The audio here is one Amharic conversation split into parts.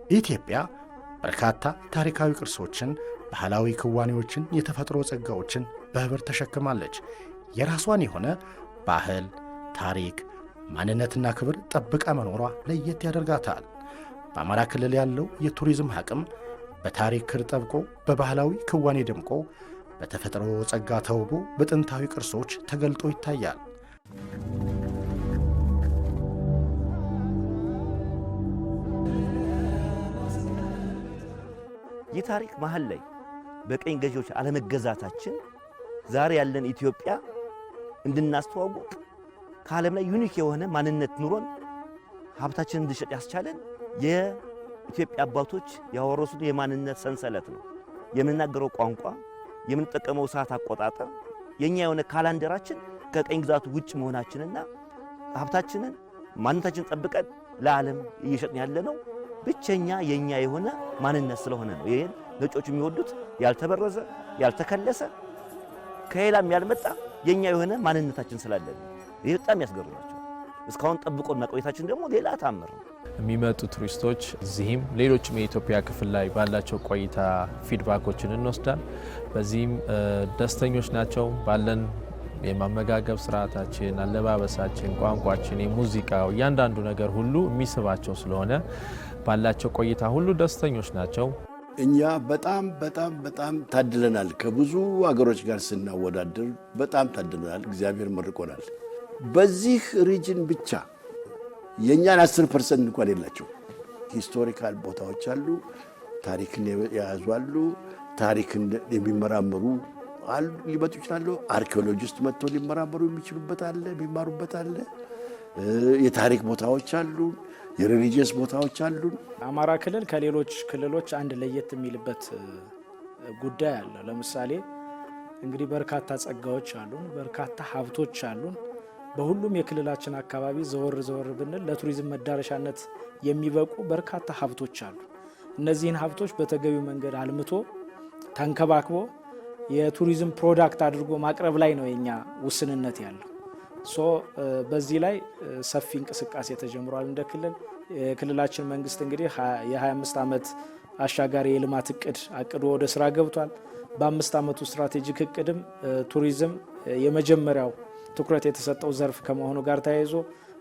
ኢትዮጵያ በርካታ ታሪካዊ ቅርሶችን፣ ባህላዊ ክዋኔዎችን፣ የተፈጥሮ ጸጋዎችን በህብር ተሸክማለች። የራሷን የሆነ ባህል፣ ታሪክ፣ ማንነትና ክብር ጠብቃ መኖሯ ለየት ያደርጋታል። በአማራ ክልል ያለው የቱሪዝም አቅም በታሪክ ክር ጠብቆ፣ በባህላዊ ክዋኔ ደምቆ፣ በተፈጥሮ ጸጋ ተውቦ፣ በጥንታዊ ቅርሶች ተገልጦ ይታያል። ይህ ታሪክ መሃል ላይ በቀኝ ገዢዎች አለመገዛታችን ዛሬ ያለን ኢትዮጵያ እንድናስተዋውቅ ከዓለም ላይ ዩኒክ የሆነ ማንነት ኑሮን ሀብታችንን እንድንሸጥ ያስቻለን የኢትዮጵያ አባቶች ያወረሱን የማንነት ሰንሰለት ነው። የምንናገረው ቋንቋ፣ የምንጠቀመው ሰዓት አቆጣጠር፣ የኛ የሆነ ካላንደራችን ከቀኝ ግዛቱ ውጭ መሆናችንና ሀብታችንን ማንነታችንን ጠብቀን ለዓለም እየሸጥን ያለነው ብቸኛ የኛ የሆነ ማንነት ስለሆነ ነው። ይሄን ነጮቹ የሚወዱት ያልተበረዘ ያልተከለሰ ከሌላም ያልመጣ የኛ የሆነ ማንነታችን ስላለ ነው። ይሄ በጣም ያስገርማቸው። እስካሁን ጠብቆን መቆየታችን ደግሞ ሌላ ታምር ነው። የሚመጡ ቱሪስቶች እዚህም ሌሎችም የኢትዮጵያ ክፍል ላይ ባላቸው ቆይታ ፊድባኮችን እንወስዳል። በዚህም ደስተኞች ናቸው። ባለን የማመጋገብ ስርዓታችን፣ አለባበሳችን፣ ቋንቋችን፣ የሙዚቃው እያንዳንዱ ነገር ሁሉ የሚስባቸው ስለሆነ ባላቸው ቆይታ ሁሉ ደስተኞች ናቸው። እኛ በጣም ታድለናል። ከብዙ አገሮች ጋር ስናወዳደር በጣም ታድለናል። እግዚአብሔር መርቆናል። በዚህ ሪጅን ብቻ የኛን 10% እንኳን የላቸው። ሂስቶሪካል ቦታዎች አሉ፣ ታሪክን የያዙ አሉ፣ ታሪክን የሚመራመሩ አሉ፣ ሊመጡ ይችላሉ። አርኪኦሎጂስት መጥቶ ሊመራመሩ የሚችሉበት አለ፣ የሚማሩበት አለ። የታሪክ ቦታዎች አሉ፣ የሪሊጂየስ ቦታዎች አሉ። አማራ ክልል ከሌሎች ክልሎች አንድ ለየት የሚልበት ጉዳይ አለ። ለምሳሌ እንግዲህ በርካታ ጸጋዎች አሉን፣ በርካታ ሀብቶች አሉን። በሁሉም የክልላችን አካባቢ ዘወር ብንል ለቱሪዝም መዳረሻነት የሚበቁ በርካታ ሀብቶች አሉ። እነዚህን ሀብቶች በተገቢው መንገድ አልምቶ ተንከባክቦ የቱሪዝም ፕሮዳክት አድርጎ ማቅረብ ላይ ነው የኛ ውስንነት ያለው። በዚህ ላይ ሰፊ እንቅስቃሴ ተጀምሯል። እንደ ክልል የክልላችን መንግስት እንግዲህ የ25 ዓመት አሻጋሪ የልማት እቅድ አቅዶ ወደ ስራ ገብቷል። በ5 ዓመቱ ስትራቴጂክ እቅድም ቱሪዝም የመጀመሪያው ትኩረት የተሰጠው ዘርፍ ከመሆኑ ጋር ተያይዞ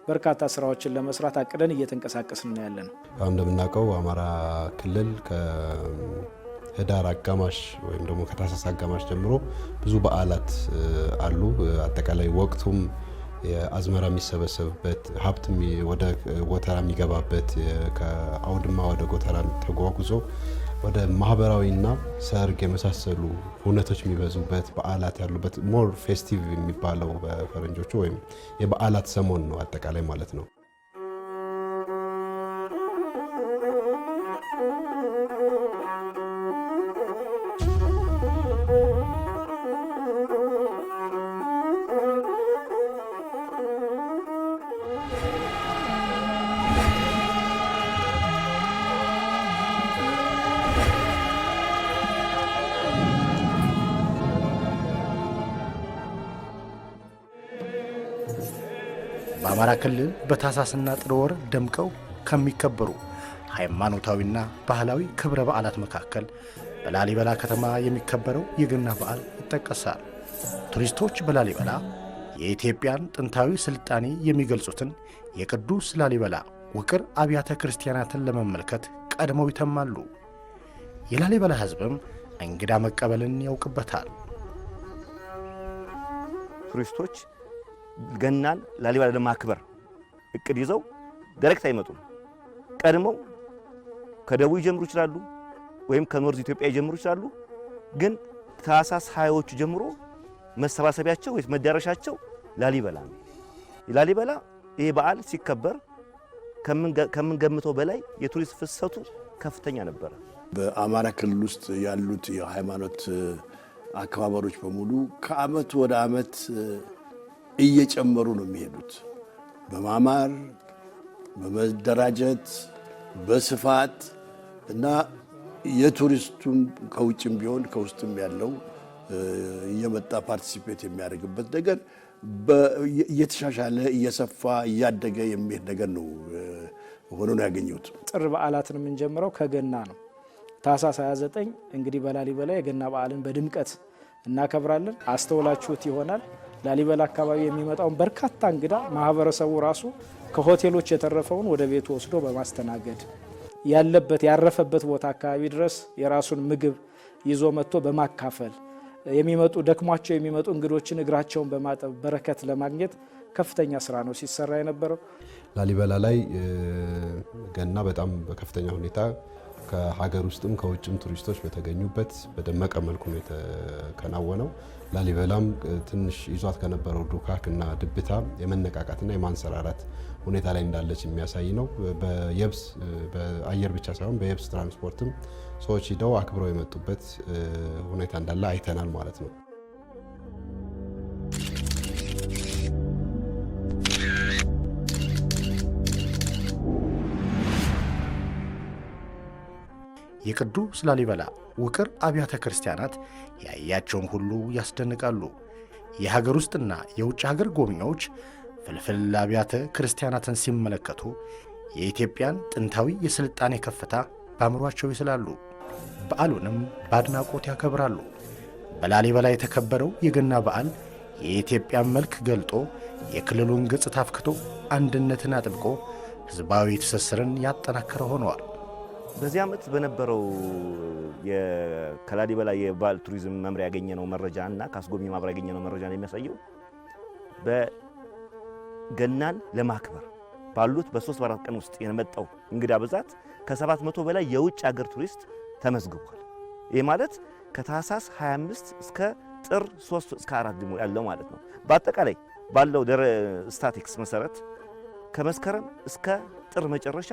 በርካታ ስራዎችን ለመስራት አቅደን እየተንቀሳቀስን ነው ያለነው። አሁን እንደምናውቀው አማራ ክልል ከህዳር አጋማሽ ወይም ደግሞ ከታህሳስ አጋማሽ ጀምሮ ብዙ በዓላት አሉ። አጠቃላይ ወቅቱም የአዝመራ የሚሰበሰብበት፣ ሀብት ወደ ጎተራ የሚገባበት፣ ከአውድማ ወደ ጎተራ ተጓጉዞ ወደ ማህበራዊና ሰርግ የመሳሰሉ ሁነቶች የሚበዙበት በዓላት ያሉበት ሞር ፌስቲቭ የሚባለው በፈረንጆቹ ወይም የበዓላት ሰሞን ነው አጠቃላይ ማለት ነው። በአማራ ክልል በታህሳስና ጥር ወር ደምቀው ከሚከበሩ ሃይማኖታዊና ባህላዊ ክብረ በዓላት መካከል በላሊበላ ከተማ የሚከበረው የገና በዓል ይጠቀሳል። ቱሪስቶች በላሊበላ የኢትዮጵያን ጥንታዊ ስልጣኔ የሚገልጹትን የቅዱስ ላሊበላ ውቅር አብያተ ክርስቲያናትን ለመመልከት ቀድመው ይተማሉ። የላሊበላ ሕዝብም እንግዳ መቀበልን ያውቅበታል። ቱሪስቶች ገናን ላሊበላ ለማክበር እቅድ ይዘው ዳይሬክት አይመጡም። ቀድመው ከደቡብ ይጀምሩ ይችላሉ፣ ወይም ከኖርዝ ኢትዮጵያ ይጀምሩ ይችላሉ። ግን ታህሳስ 20ዎቹ ጀምሮ መሰባሰቢያቸው ወይ መዳረሻቸው ላሊበላ ነው። ላሊበላ ይሄ በዓል ሲከበር ከምንገምተው በላይ የቱሪስት ፍሰቱ ከፍተኛ ነበር። በአማራ ክልል ውስጥ ያሉት የሃይማኖት አከባበሮች በሙሉ ከአመት ወደ አመት እየጨመሩ ነው የሚሄዱት። በማማር በመደራጀት በስፋት እና የቱሪስቱም ከውጭም ቢሆን ከውስጥም ያለው እየመጣ ፓርቲሲፔት የሚያደርግበት ነገር እየተሻሻለ እየሰፋ እያደገ የሚሄድ ነገር ነው ሆኖ ነው ያገኘሁት። ጥር በዓላትን የምንጀምረው ከገና ነው። ታኅሳስ 29 እንግዲህ በላሊበላ የገና በዓልን በድምቀት እናከብራለን። አስተውላችሁት ይሆናል ላሊበላ አካባቢ የሚመጣውን በርካታ እንግዳ ማህበረሰቡ ራሱ ከሆቴሎች የተረፈውን ወደ ቤቱ ወስዶ በማስተናገድ ያረፈበት ቦታ አካባቢ ድረስ የራሱን ምግብ ይዞ መጥቶ በማካፈል የሚመጡ ደክሟቸው የሚመጡ እንግዶችን እግራቸውን በማጠብ በረከት ለማግኘት ከፍተኛ ስራ ነው ሲሰራ የነበረው። ላሊበላ ላይ ገና በጣም በከፍተኛ ሁኔታ ከሀገር ውስጥም ከውጭም ቱሪስቶች በተገኙበት በደመቀ መልኩ ነው የተከናወነው። ላሊበላም ትንሽ ይዟት ከነበረው ዱካክና ድብታ የመነቃቃትና የማንሰራራት ሁኔታ ላይ እንዳለች የሚያሳይ ነው። በየብስ በአየር ብቻ ሳይሆን በየብስ ትራንስፖርትም ሰዎች ሂደው አክብረው የመጡበት ሁኔታ እንዳለ አይተናል ማለት ነው። የቅዱስ ላሊበላ ውቅር አብያተ ክርስቲያናት ያያቸውን ሁሉ ያስደንቃሉ። የሀገር ውስጥና የውጭ ሀገር ጎብኚዎች ፍልፍል አብያተ ክርስቲያናትን ሲመለከቱ የኢትዮጵያን ጥንታዊ የሥልጣኔ ከፍታ በአእምሯቸው ይስላሉ። በዓሉንም በአድናቆት ያከብራሉ። በላሊበላ የተከበረው የገና በዓል የኢትዮጵያን መልክ ገልጦ የክልሉን ገጽታ አፍክቶ አንድነትን አጥብቆ ሕዝባዊ ትስስርን ያጠናከረ ሆነዋል። በዚህ ዓመት በነበረው ከላሊበላ የባህል ቱሪዝም መምሪያ ያገኘነው መረጃ እና ከአስጎብኚ ማህበር ያገኘነው መረጃ ነው የሚያሳየው በገናን ለማክበር ባሉት በ3 4 ቀን ውስጥ የመጣው እንግዳ ብዛት ከ700 በላይ የውጭ ሀገር ቱሪስት ተመዝግቧል። ይህ ማለት ከታኅሳስ 25 እስከ ጥር 3 እስከ 4 ደግሞ ያለው ማለት ነው። በአጠቃላይ ባለው ስታቲክስ መሰረት ከመስከረም እስከ ጥር መጨረሻ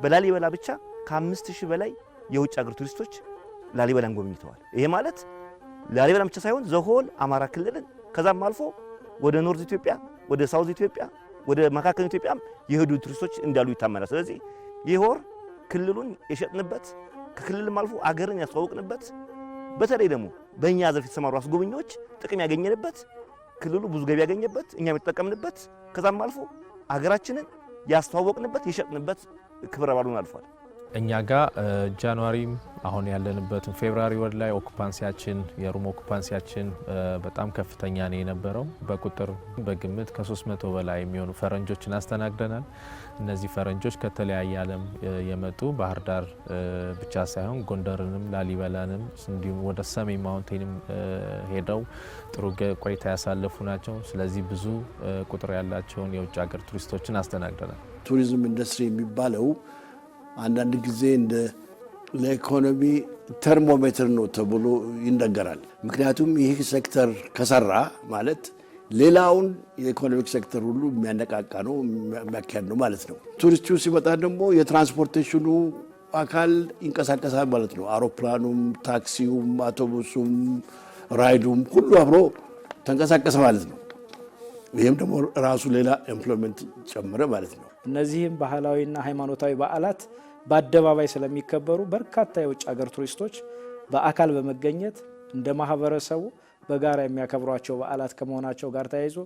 በላሊበላ ብቻ ከ5000 በላይ የውጭ ሀገር ቱሪስቶች ላሊበላን ጎብኝተዋል። ይሄ ማለት ላሊበላ ብቻ ሳይሆን ዘሆል አማራ ክልልን ከዛም አልፎ ወደ ኖርዝ ኢትዮጵያ፣ ወደ ሳውዝ ኢትዮጵያ፣ ወደ መካከል ኢትዮጵያም የሄዱ ቱሪስቶች እንዳሉ ይታመናል። ስለዚህ ይህ ወር ክልሉን የሸጥንበት ከክልልም አልፎ አገርን ያስተዋወቅንበት በተለይ ደግሞ በእኛ ዘርፍ የተሰማሩ አስጎብኚዎች ጥቅም ያገኘንበት ክልሉ ብዙ ገቢ ያገኘበት እኛም የተጠቀምንበት ከዛም አልፎ አገራችንን ያስተዋወቅንበት የሸጥንበት ክብረ በዓሉን አልፏል። እኛ ጋር ጃንዋሪም አሁን ያለንበትን ፌብራሪ ወር ላይ ኦኩፓንሲያችን የሩም ኦኩፓንሲያችን በጣም ከፍተኛ ነው የነበረው። በቁጥር በግምት ከ300 በላይ የሚሆኑ ፈረንጆችን አስተናግደናል። እነዚህ ፈረንጆች ከተለያየ ዓለም የመጡ ባህር ዳር ብቻ ሳይሆን ጎንደርንም ላሊበላንም እንዲሁም ወደ ሰሜን ማውንቴንም ሄደው ጥሩ ቆይታ ያሳለፉ ናቸው። ስለዚህ ብዙ ቁጥር ያላቸውን የውጭ ሀገር ቱሪስቶችን አስተናግደናል። ቱሪዝም ኢንዱስትሪ የሚባለው አንዳንድ ጊዜ እንደ ለኢኮኖሚ ተርሞሜትር ነው ተብሎ ይነገራል። ምክንያቱም ይህ ሴክተር ከሰራ ማለት ሌላውን የኢኮኖሚክ ሴክተር ሁሉ የሚያነቃቃ ነው የሚያካሄድ ነው ማለት ነው። ቱሪስቱ ሲመጣ ደግሞ የትራንስፖርቴሽኑ አካል ይንቀሳቀሳል ማለት ነው። አውሮፕላኑም፣ ታክሲውም፣ አውቶቡሱም፣ ራይዱም ሁሉ አብሮ ተንቀሳቀሰ ማለት ነው። ይህም ደግሞ ራሱ ሌላ ኤምፕሎይመንት ጨምረ ማለት ነው። እነዚህም ባህላዊና ሃይማኖታዊ በዓላት በአደባባይ ስለሚከበሩ በርካታ የውጭ ሀገር ቱሪስቶች በአካል በመገኘት እንደ ማህበረሰቡ በጋራ የሚያከብሯቸው በዓላት ከመሆናቸው ጋር ተያይዞ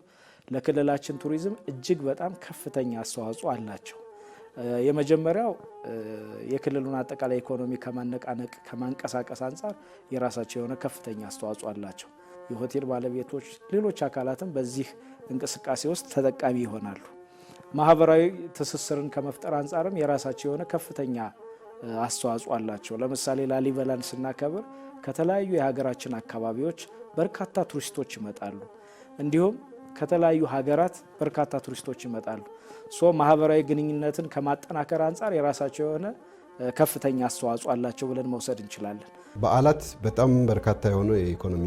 ለክልላችን ቱሪዝም እጅግ በጣም ከፍተኛ አስተዋጽኦ አላቸው። የመጀመሪያው የክልሉን አጠቃላይ ኢኮኖሚ ከማነቃነቅ ከማንቀሳቀስ አንጻር የራሳቸው የሆነ ከፍተኛ አስተዋጽኦ አላቸው። የሆቴል ባለቤቶች፣ ሌሎች አካላትም በዚህ እንቅስቃሴ ውስጥ ተጠቃሚ ይሆናሉ። ማህበራዊ ትስስርን ከመፍጠር አንጻርም የራሳቸው የሆነ ከፍተኛ አስተዋጽኦ አላቸው። ለምሳሌ ላሊበላን ስናከብር ከተለያዩ የሀገራችን አካባቢዎች በርካታ ቱሪስቶች ይመጣሉ። እንዲሁም ከተለያዩ ሀገራት በርካታ ቱሪስቶች ይመጣሉ። ማህበራዊ ግንኙነትን ከማጠናከር አንጻር የራሳቸው የሆነ ከፍተኛ አስተዋጽኦ አላቸው ብለን መውሰድ እንችላለን። በዓላት በጣም በርካታ የሆነ የኢኮኖሚ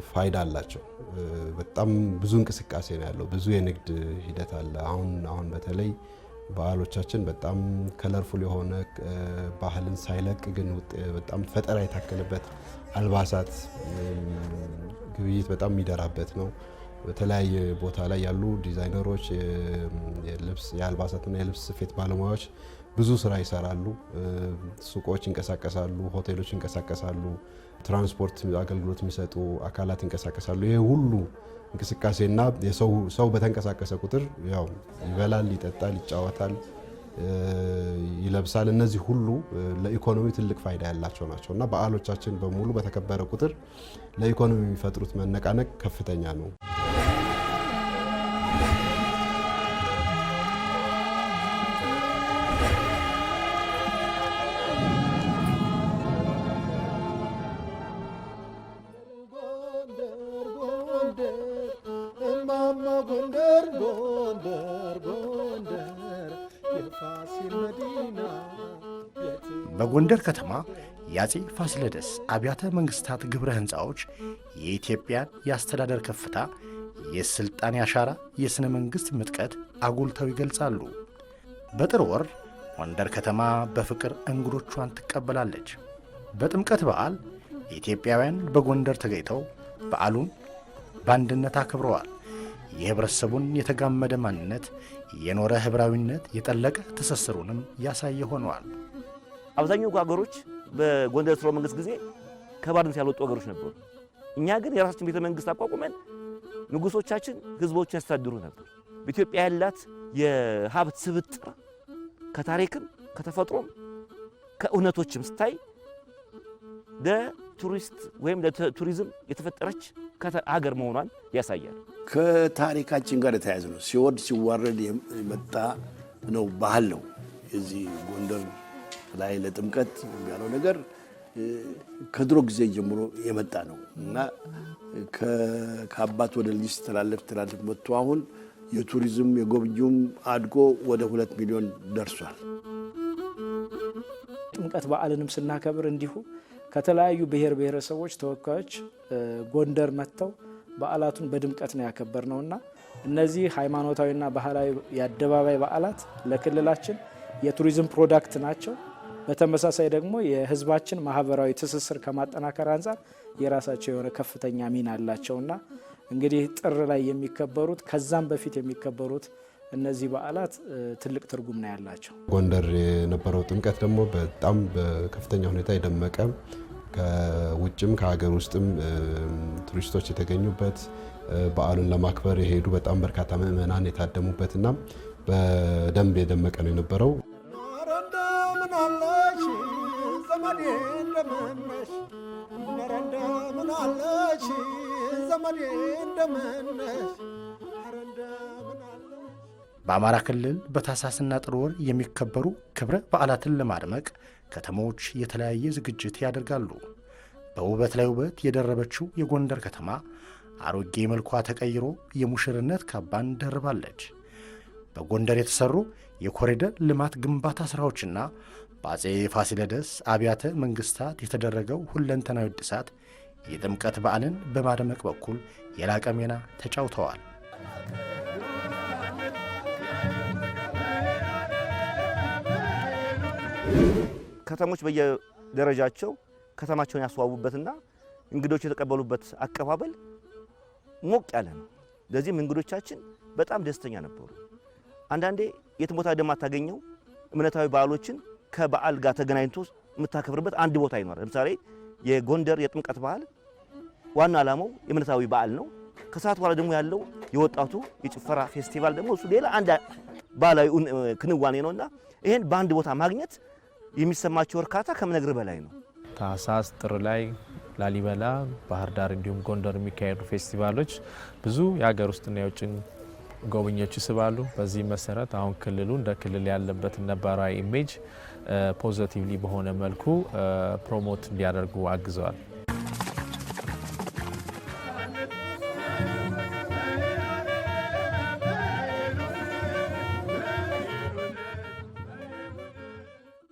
ፋይዳ አላቸው። በጣም ብዙ እንቅስቃሴ ነው ያለው፣ ብዙ የንግድ ሂደት አለ። አሁን በተለይ በዓሎቻችን በጣም ከለርፉል የሆነ ባህልን ሳይለቅ ግን በጣም ፈጠራ የታከለበት አልባሳት ግብይት በጣም የሚደራበት ነው። በተለያየ ቦታ ላይ ያሉ ዲዛይነሮች፣ የአልባሳትና የልብስ ስፌት ባለሙያዎች ብዙ ስራ ይሰራሉ። ሱቆች ይንቀሳቀሳሉ፣ ሆቴሎች ይንቀሳቀሳሉ፣ ትራንስፖርት አገልግሎት የሚሰጡ አካላት ይንቀሳቀሳሉ። ይሄ ሁሉ እንቅስቃሴና ሰው በተንቀሳቀሰ ቁጥር ያው ይበላል፣ ይጠጣል፣ ይጫወታል፣ ይለብሳል። እነዚህ ሁሉ ለኢኮኖሚ ትልቅ ፋይዳ ያላቸው ናቸው እና በዓሎቻችን በሙሉ በተከበረ ቁጥር ለኢኮኖሚ የሚፈጥሩት መነቃነቅ ከፍተኛ ነው። በጎንደር ከተማ የአፄ ፋሲለደስ አብያተ መንግሥታት ግብረ ሕንፃዎች የኢትዮጵያን የአስተዳደር ከፍታ፣ የሥልጣኔ አሻራ፣ የሥነ መንግሥት ምጥቀት አጉልተው ይገልጻሉ። በጥር ወር ጎንደር ከተማ በፍቅር እንግዶቿን ትቀበላለች። በጥምቀት በዓል ኢትዮጵያውያን በጎንደር ተገኝተው በዓሉን በአንድነት አክብረዋል። የህብረተሰቡን የተጋመደ ማንነት፣ የኖረ ኅብራዊነት፣ የጠለቀ ትስስሩንም ያሳየ ሆነዋል። አብዛኛው ሀገሮች በጎንደር ሥርወ መንግሥት ጊዜ ከባርነት ያልወጡ ሀገሮች ነበሩ። እኛ ግን የራሳችን ቤተ መንግሥት አቋቁመን ንጉሶቻችን ህዝቦችን ያስተዳድሩ ነበር። በኢትዮጵያ ያላት የሀብት ስብጥር ከታሪክም ከተፈጥሮም ከእውነቶችም ስታይ ለቱሪስት ወይም ለቱሪዝም የተፈጠረች ሀገር መሆኗን ያሳያል። ከታሪካችን ጋር የተያያዘ ነው። ሲወርድ ሲዋረድ የመጣ ነው፣ ባህል ነው። የዚህ ጎንደር ላይ ለጥምቀት ያለው ነገር ከድሮ ጊዜ ጀምሮ የመጣ ነው እና ከአባት ወደ ልጅ ተላለፍ መጥቶ አሁን የቱሪዝም የጎብኚውም አድጎ ወደ 2 ሚሊዮን ደርሷል። ጥምቀት በዓልንም ስናከብር እንዲሁ ከተለያዩ ብሔር ብሔረሰቦች ተወካዮች ጎንደር መጥተው በዓላቱን በድምቀት ነው ያከበርነውና እነዚህ ሃይማኖታዊና ባህላዊ የአደባባይ በዓላት ለክልላችን የቱሪዝም ፕሮዳክት ናቸው። በተመሳሳይ ደግሞ የህዝባችን ማህበራዊ ትስስር ከማጠናከር አንጻር የራሳቸው የሆነ ከፍተኛ ሚና አላቸውና እንግዲህ ጥር ላይ የሚከበሩት ከዛም በፊት የሚከበሩት እነዚህ በዓላት ትልቅ ትርጉም ነው ያላቸው። ጎንደር የነበረው ጥምቀት ደግሞ በጣም በከፍተኛ ሁኔታ የደመቀ ከውጭም ከሀገር ውስጥም ቱሪስቶች የተገኙበት በዓሉን ለማክበር የሄዱ በጣም በርካታ ምዕመናን የታደሙበትና በደንብ የደመቀ ነው የነበረው። በአማራ ክልል በታኅሳስና ጥር ወር የሚከበሩ ክብረ በዓላትን ለማድመቅ ከተሞች የተለያየ ዝግጅት ያደርጋሉ። በውበት ላይ ውበት የደረበችው የጎንደር ከተማ አሮጌ መልኳ ተቀይሮ የሙሽርነት ካባን ደርባለች። በጎንደር የተሰሩ የኮሪደር ልማት ግንባታ ሥራዎችና በአፄ ፋሲለደስ አብያተ መንግሥታት የተደረገው ሁለንተናዊ እድሳት የጥምቀት በዓልን በማድመቅ በኩል የላቀ ሚና ተጫውተዋል። ከተሞች በየደረጃቸው ከተማቸውን ያስዋቡበትና እንግዶች የተቀበሉበት አቀባበል ሞቅ ያለ ነው። ለዚህም እንግዶቻችን በጣም ደስተኛ ነበሩ። አንዳንዴ የትም ቦታ እንደማታገኘው እምነታዊ በዓሎችን ከበዓል ጋር ተገናኝቶ የምታከብርበት አንድ ቦታ ይኖራል። ለምሳሌ የጎንደር የጥምቀት በዓል ዋና ዓላማው የእምነታዊ በዓል ነው። ከሰዓት በኋላ ደግሞ ያለው የወጣቱ የጭፈራ ፌስቲቫል ደግሞ እሱ ሌላ አንድ ባህላዊ ክንዋኔ ነውና ይሄን በአንድ ቦታ ማግኘት የሚሰማቸው እርካታ ከምነግር በላይ ነው። ታኅሳስ ጥር ላይ ላሊበላ፣ ባህር ዳር እንዲሁም ጎንደር የሚካሄዱ ፌስቲቫሎች ብዙ የሀገር ውስጥና የውጭ ጎብኚዎች ይስባሉ። በዚህ መሰረት አሁን ክልሉ እንደ ክልል ያለበት ነባራዊ ኢሜጅ ፖዚቲቭሊ በሆነ መልኩ ፕሮሞት እንዲያደርጉ አግዘዋል።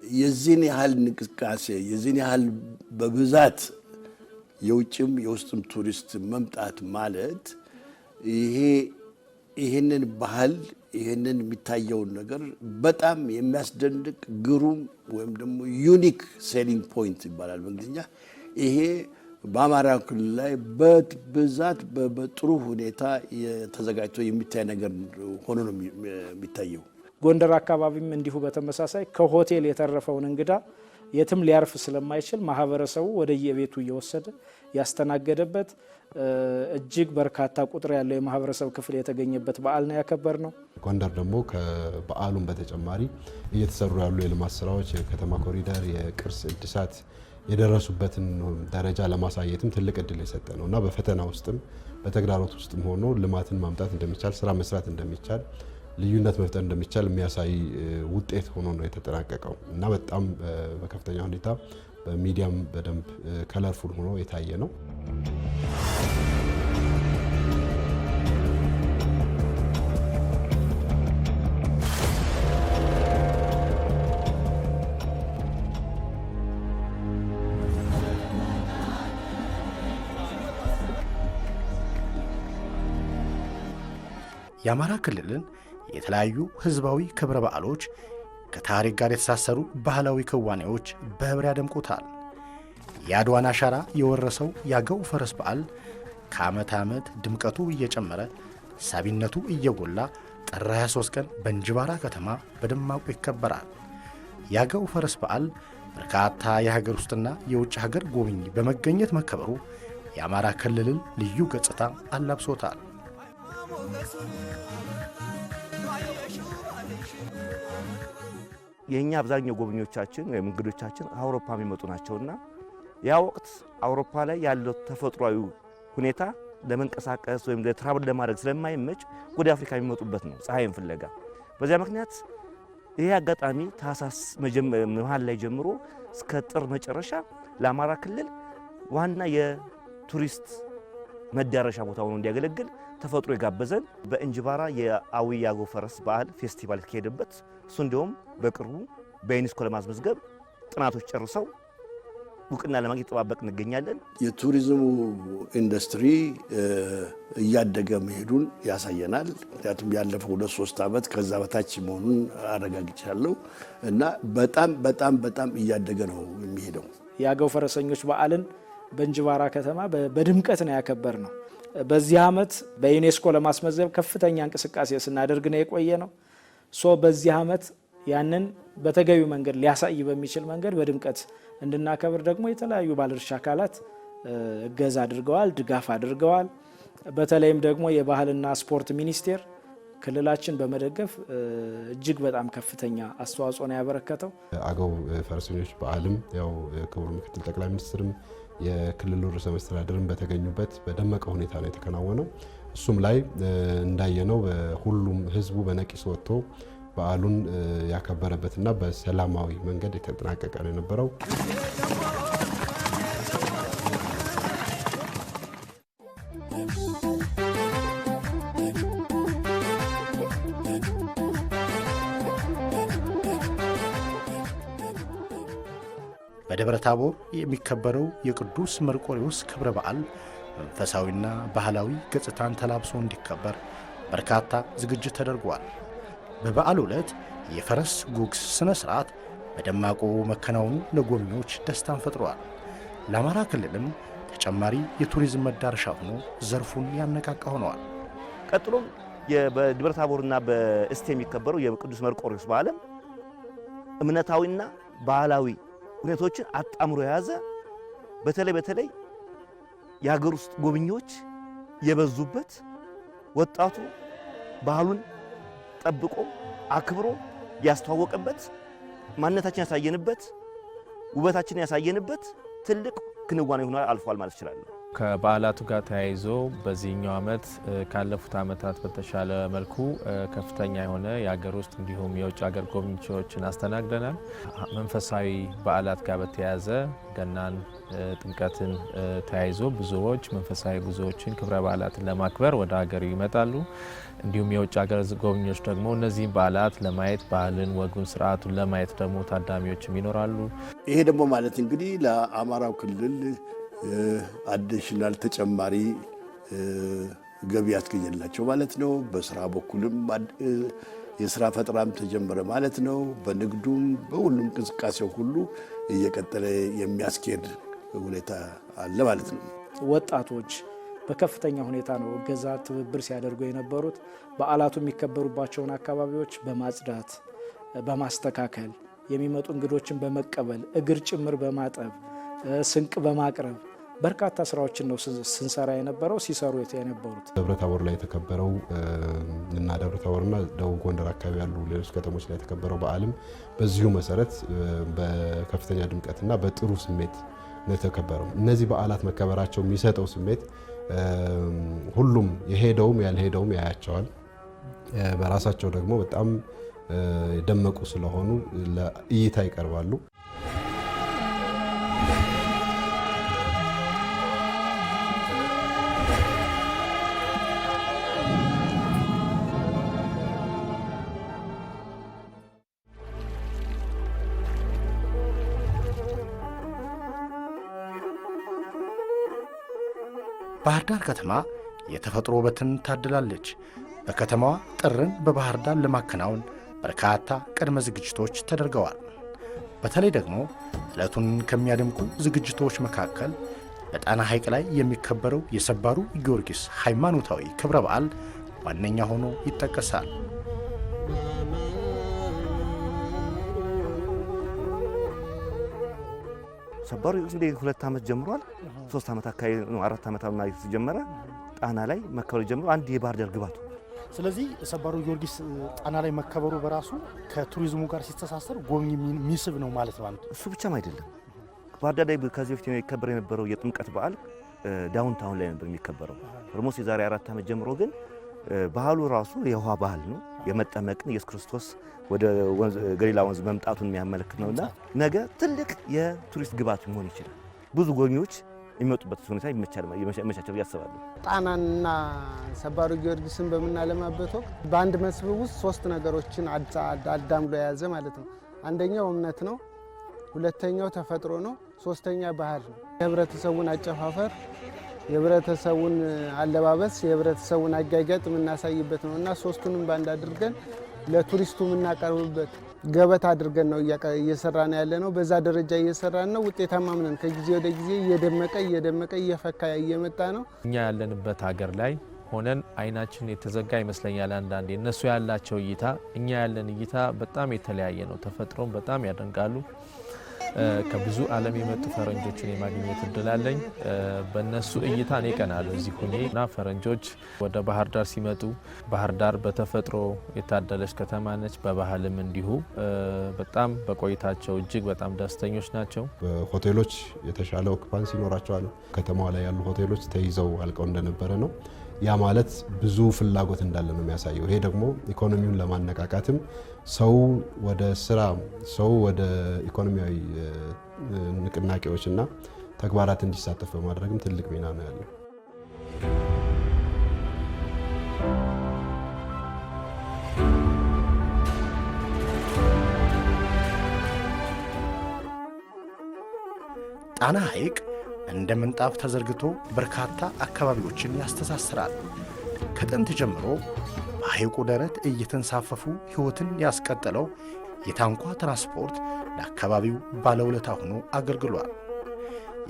የዚህን ያህል እንቅስቃሴ የዚህን ያህል በብዛት የውጭም የውስጥም ቱሪስት መምጣት ማለት ይሄንን ባህል ይሄንን የሚታየውን ነገር በጣም የሚያስደንቅ ግሩም ወይም ደግሞ ዩኒክ ሴሊንግ ፖይንት ይባላል በእንግሊዝኛ። ይሄ በአማራ ክልል ላይ በብዛት በጥሩ ሁኔታ ተዘጋጅቶ የሚታይ ነገር ሆኖ ነው የሚታየው። ጎንደር አካባቢም እንዲሁ በተመሳሳይ ከሆቴል የተረፈውን እንግዳ የትም ሊያርፍ ስለማይችል ማህበረሰቡ ወደ የቤቱ እየወሰደ ያስተናገደበት እጅግ በርካታ ቁጥር ያለው የማህበረሰብ ክፍል የተገኘበት በዓል ነው ያከበር ነው። ጎንደር ደግሞ ከበዓሉም በተጨማሪ እየተሰሩ ያሉ የልማት ስራዎች፣ የከተማ ኮሪደር፣ የቅርስ እድሳት የደረሱበትን ደረጃ ለማሳየትም ትልቅ እድል የሰጠ ነው እና በፈተና ውስጥም በተግዳሮት ውስጥም ሆኖ ልማትን ማምጣት እንደሚቻል፣ ስራ መስራት እንደሚቻል፣ ልዩነት መፍጠር እንደሚቻል የሚያሳይ ውጤት ሆኖ ነው የተጠናቀቀው እና በጣም በከፍተኛ ሁኔታ በሚዲያም በደንብ ከለርፉል ሆኖ የታየ ነው። የአማራ ክልልን የተለያዩ ህዝባዊ ክብረ በዓሎች ከታሪክ ጋር የተሳሰሩ ባህላዊ ክዋኔዎች በህብር ያደምቁታል። የአድዋን አሻራ የወረሰው የአገው ፈረስ በዓል ከዓመት ዓመት ድምቀቱ እየጨመረ ሳቢነቱ እየጎላ ጥር 23 ቀን በእንጅባራ ከተማ በደማቁ ይከበራል። የአገው ፈረስ በዓል በርካታ የሀገር ውስጥና የውጭ ሀገር ጎብኚ በመገኘት መከበሩ የአማራ ክልልን ልዩ ገጽታ አላብሶታል። የኛ አብዛኛው ጎብኚዎቻችን ወይም እንግዶቻችን አውሮፓ የሚመጡ ናቸውና ያ ወቅት አውሮፓ ላይ ያለው ተፈጥሯዊ ሁኔታ ለመንቀሳቀስ ወይም ለትራቭል ለማድረግ ስለማይመች ወደ አፍሪካ የሚመጡበት ነው ፀሐይን ፍለጋ። በዚያ ምክንያት ይሄ አጋጣሚ ታህሳስ መሃል ላይ ጀምሮ እስከ ጥር መጨረሻ ለአማራ ክልል ዋና የቱሪስት መዳረሻ ቦታ ሆኖ እንዲያገለግል ተፈጥሮ የጋበዘን በእንጅባራ የአዊ የአገው ፈረስ በዓል ፌስቲቫል የተካሄደበት እሱ እንዲሁም በቅርቡ በዩኔስኮ ለማስመዝገብ ጥናቶች ጨርሰው እውቅና ለማግኘት ተጠባበቅ እንገኛለን። የቱሪዝሙ ኢንዱስትሪ እያደገ መሄዱን ያሳየናል። ምክንያቱም ያለፈው 2-3 ዓመት ከዛ በታች መሆኑን አረጋግጫለሁ እና በጣም እያደገ ነው የሚሄደው። የአገው ፈረሰኞች በዓልን በእንጅባራ ከተማ በድምቀት ነው ያከበር ነው። በዚህ ዓመት በዩኔስኮ ለማስመዝገብ ከፍተኛ እንቅስቃሴ ስናደርግ ነው የቆየ ነው። በዚህ ዓመት ያንን በተገቢው መንገድ ሊያሳይ በሚችል መንገድ በድምቀት እንድናከብር ደግሞ የተለያዩ ባለድርሻ አካላት እገዛ አድርገዋል፣ ድጋፍ አድርገዋል። በተለይም ደግሞ የባህልና ስፖርት ሚኒስቴር ክልላችን በመደገፍ እጅግ በጣም ከፍተኛ አስተዋጽኦ ነው ያበረከተው። አገው ፈረሰኞች በዓልም ያው ክቡር ምክትል ጠቅላይ ሚኒስትርም የክልሉ ርዕሰ መስተዳድርን በተገኙበት በደመቀ ሁኔታ ነው የተከናወነው። እሱም ላይ እንዳየነው ሁሉም ህዝቡ በነቂስ ወጥቶ በዓሉን ያከበረበትና በሰላማዊ መንገድ የተጠናቀቀ ነው የነበረው። በደብረ ታቦር የሚከበረው የቅዱስ መርቆሬዎስ ክብረ በዓል መንፈሳዊና ባህላዊ ገጽታን ተላብሶ እንዲከበር በርካታ ዝግጅት ተደርጓል። በበዓሉ ዕለት የፈረስ ጉግስ ስነ ስርዓት በደማቁ መከናወኑ ለጎብኚዎች ደስታን ፈጥሯል። ለአማራ ክልልም ተጨማሪ የቱሪዝም መዳረሻ ሆኖ ዘርፉን ያነቃቃ ሆነዋል። ቀጥሎም በደብረ ታቦርና በእስቴ የሚከበረው የቅዱስ መርቆሬዎስ በዓልም እምነታዊና ባህላዊ ሁኔታዎችን አጣምሮ የያዘ በተለይ የሀገር ውስጥ ጎብኚዎች የበዙበት ወጣቱ ባህሉን ጠብቆ አክብሮ ያስተዋወቀበት ማንነታችን ያሳየንበት ውበታችን ያሳየንበት ትልቅ ክንዋኔ ሆኗል አልፏል ማለት ይችላል። ከበዓላቱ ጋር ተያይዞ በዚህኛው ዓመት ካለፉት ዓመታት በተሻለ መልኩ ከፍተኛ የሆነ የሀገር ውስጥ እንዲሁም የውጭ ሀገር ጎብኚዎችን አስተናግደናል። መንፈሳዊ በዓላት ጋር በተያያዘ ገናን፣ ጥምቀትን ተያይዞ ብዙዎች መንፈሳዊ ጉዞዎችን ክብረ በዓላትን ለማክበር ወደ ሀገሩ ይመጣሉ። እንዲሁም የውጭ ሀገር ጎብኚዎች ደግሞ እነዚህን በዓላት ለማየት ባህልን፣ ወጉን፣ ስርዓቱን ለማየት ደግሞ ታዳሚዎችም ይኖራሉ። ይሄ ደግሞ ማለት እንግዲህ ለአማራው ክልል አዲሽናል ተጨማሪ ገቢ ያስገኘላቸው ማለት ነው። በስራ በኩልም የስራ ፈጠራም ተጀመረ ማለት ነው። በንግዱም በሁሉም እንቅስቃሴው ሁሉ እየቀጠለ የሚያስኬድ ሁኔታ አለ ማለት ነው። ወጣቶች በከፍተኛ ሁኔታ ነው እገዛ፣ ትብብር ሲያደርጉ የነበሩት። በዓላቱ የሚከበሩባቸውን አካባቢዎች በማጽዳት በማስተካከል የሚመጡ እንግዶችን በመቀበል እግር ጭምር በማጠብ ስንቅ በማቅረብ በርካታ ስራዎችን ነው ስንሰራ የነበረው ሲሰሩ የነበሩት። ደብረ ታቦር ላይ የተከበረው እና ደብረ ታቦርና ደቡብ ጎንደር አካባቢ ያሉ ሌሎች ከተሞች ላይ የተከበረው በዓልም በዚሁ መሰረት በከፍተኛ ድምቀትና በጥሩ ስሜት ነው የተከበረው። እነዚህ በዓላት መከበራቸው የሚሰጠው ስሜት ሁሉም የሄደውም ያልሄደውም ያያቸዋል። በራሳቸው ደግሞ በጣም የደመቁ ስለሆኑ ለእይታ ይቀርባሉ። ባህር ዳር ከተማ የተፈጥሮ ውበትን ታድላለች። በከተማዋ ጥርን በባህር ዳር ለማከናወን በርካታ ቅድመ ዝግጅቶች ተደርገዋል። በተለይ ደግሞ ዕለቱን ከሚያደምቁ ዝግጅቶች መካከል በጣና ሐይቅ ላይ የሚከበረው የሰባሩ ጊዮርጊስ ሃይማኖታዊ ክብረ በዓል ዋነኛ ሆኖ ይጠቀሳል። ሰባሩ እንግዲህ 2 ዓመት ጀምሯል። 3 ዓመት አካባቢ ነው 4 ዓመት አሁን የተጀመረ ጣና ላይ መከበሩ ጀምሮ አንድ የባህር ዳር ግባቱ። ስለዚህ ሰባሩ ጊዮርጊስ ጣና ላይ መከበሩ በራሱ ከቱሪዝሙ ጋር ሲተሳሰር ጎብኚ የሚስብ ነው ማለት ነው። እሱ ብቻም አይደለም። ባህር ዳር ላይ ከዚህ በፊት የሚከበር የነበረው የጥምቀት በዓል ዳውንታውን ላይ ነበር የሚከበረው። ኦልሞስት የዛሬ 4 ዓመት ጀምሮ ግን ባህሉ ራሱ የውሃ ባህል ነው። የመጠመቅን ኢየሱስ ክርስቶስ ወደ ገሊላ ወንዝ መምጣቱን የሚያመለክት ነውና ነገ ትልቅ የቱሪስት ግባት መሆን ይችላል። ብዙ ጎብኚዎች የሚመጡበት ሁኔታ ይመቻቻል ያስባሉ። ጣናንና ሰባሩ ጊዮርጊስን በምናለማበት ወቅት በአንድ መስህብ ውስጥ 3 ነገሮችን አዳምሎ የያዘ ማለት ነው። አንደኛው እምነት ነው፣ ሁለተኛው ተፈጥሮ ነው፣ ሶስተኛ ባህል ነው። የህብረተሰቡን አጨፋፈር፣ የህብረተሰቡን አለባበስ፣ የህብረተሰቡን አጋጋጥ የምናሳይበት ነው እና 3ቱንም ባንድ አድርገን ለቱሪስቱ የምናቀርብበት ገበታ አድርገን ነው እየሰራን ያለ ነው። በዛ ደረጃ እየሰራን ነው። ውጤታማም ነን። ከጊዜ ወደ ጊዜ እየደመቀ እየፈካ እየመጣ ነው። እኛ ያለንበት ሀገር ላይ ሆነን አይናችን የተዘጋ ይመስለኛል አንዳንዴ። እነሱ ያላቸው እይታ እኛ ያለን እይታ በጣም የተለያየ ነው። ተፈጥሮን በጣም ያደንቃሉ። ከብዙ ዓለም የመጡ ፈረንጆችን የማግኘት እድል አለኝ። በእነሱ እይታ እኔ ቀናለሁ እዚህ ሆኜ እና ፈረንጆች ወደ ባህር ዳር ሲመጡ ባህር ዳር በተፈጥሮ የታደለች ከተማ ነች። በባህልም እንዲሁ በጣም በቆይታቸው እጅግ በጣም ደስተኞች ናቸው። ሆቴሎች የተሻለ ኦኩፓንሲ ይኖራቸዋል። ከተማዋ ላይ ያሉ ሆቴሎች ተይዘው አልቀው እንደነበረ ነው። ያ ማለት ብዙ ፍላጎት እንዳለ ነው የሚያሳየው። ይሄ ደግሞ ኢኮኖሚውን ለማነቃቃትም ሰው ወደ ስራ፣ ሰው ወደ ኢኮኖሚያዊ ንቅናቄዎችና ተግባራት እንዲሳተፍ በማድረግም ትልቅ ሚና ነው ያለው። ጣና ሐይቅ እንደ ምንጣፍ ተዘርግቶ በርካታ አካባቢዎችን ያስተሳስራል። ከጥንት ጀምሮ በሐይቁ ደረት እየተንሳፈፉ ሕይወትን ያስቀጠለው የታንኳ ትራንስፖርት ለአካባቢው ባለውለታ ሆኖ አገልግሏል።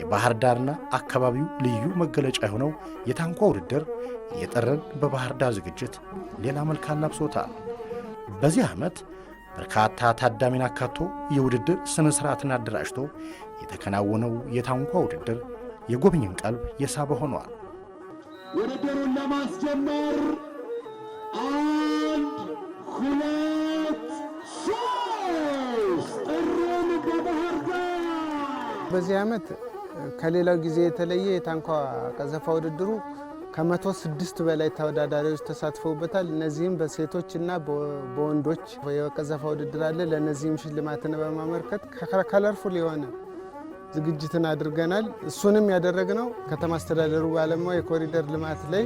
የባህር ዳርና አካባቢው ልዩ መገለጫ የሆነው የታንኳ ውድድር የጥርን በባህር ዳር ዝግጅት ሌላ መልክ አላብሶታል። በዚህ ዓመት በርካታ ታዳሚን አካቶ የውድድር ሥነ ሥርዓትን አደራጅቶ የተከናወነው የታንኳ ውድድር የጎብኝን ቀልብ የሳበ ሆኗል። ውድድሩን ለማስጀመር 1 2 3 ጥሩን በባህር ዳር። በዚህ ዓመት ከሌላው ጊዜ የተለየ የታንኳ ቀዘፋ ውድድሩ ከ106 በላይ ተወዳዳሪዎች ተሳትፈውበታል። እነዚህም በሴቶችና በወንዶች የቀዘፋ ውድድር አለ። ለእነዚህም ሽልማትን በማመልከት ከለርፉል የሆነ ዝግጅትን አድርገናል። እሱንም ያደረግነው ከተማ አስተዳደሩ ባለሙያ የኮሪደር ልማት ላይ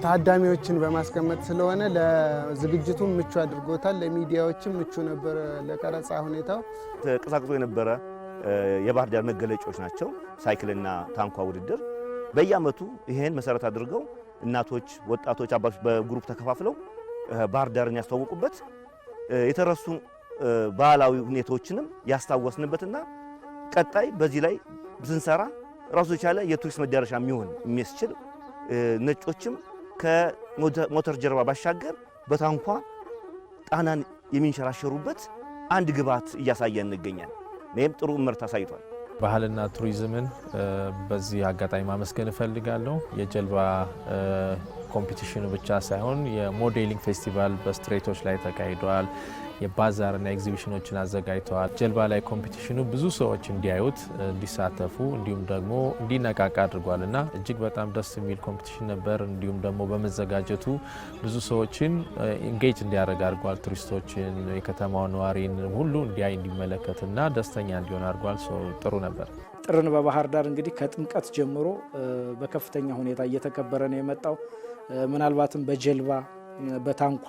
ታዳሚዎችን በማስቀመጥ ስለሆነ ለዝግጅቱ ምቹ አድርጎታል። ለሚዲያዎችም ምቹ ነበር። ለቀረጻ ሁኔታው ተቀዛቅዞ የነበረ የባህር ዳር መገለጫዎች ናቸው። ሳይክልና ታንኳ ውድድር በየዓመቱ ይሄን መሰረት አድርገው እናቶች፣ ወጣቶች፣ አባቶች በግሩፕ ተከፋፍለው ባህር ዳርን ያስተዋወቁበት የተረሱ ባህላዊ ሁኔታዎችንም ያስታወስንበትና ቀጣይ በዚህ ላይ ስንሰራ ራሱ የቻለ የቱሪስት መዳረሻ የሚያስችል ነጮችም ከሞተር ጀርባ ባሻገር በታንኳ ጣናን የሚንሸራሸሩበት አንድ ግብዓት እያሳየን እንገኛለን። ይህም ጥሩ ምርት አሳይቷል። ባህልና ቱሪዝምን በዚህ አጋጣሚ ማመስገን እፈልጋለሁ። የጀልባ ኮምፒቲሽኑ ብቻ ሳይሆን የሞዴሊንግ ፌስቲቫል በስትሬቶች ላይ ተካሂደዋል። የባዛርና ኤግዚቢሽኖችን አዘጋጅተዋል። ጀልባ ላይ ኮምፒቲሽኑ ብዙ ሰዎች እንዲያዩት፣ እንዲሳተፉ እንዲሁም ደግሞ እንዲነቃቃ አድርጓል እና እጅግ በጣም ደስ የሚል ኮምፒቲሽን ነበር። እንዲሁም ደግሞ በመዘጋጀቱ ብዙ ሰዎችን ኢንጌጅ እንዲያደርግ አድርጓል። ቱሪስቶችን፣ የከተማው ነዋሪን ሁሉ እንዲያይ እንዲመለከትና ደስተኛ እንዲሆን አድርጓል። ጥሩ ነበር። ጥርን በባህር ዳር እንግዲህ ከጥምቀት ጀምሮ በከፍተኛ ሁኔታ እየተከበረ ነው የመጣው። ምናልባትም በጀልባ በታንኳ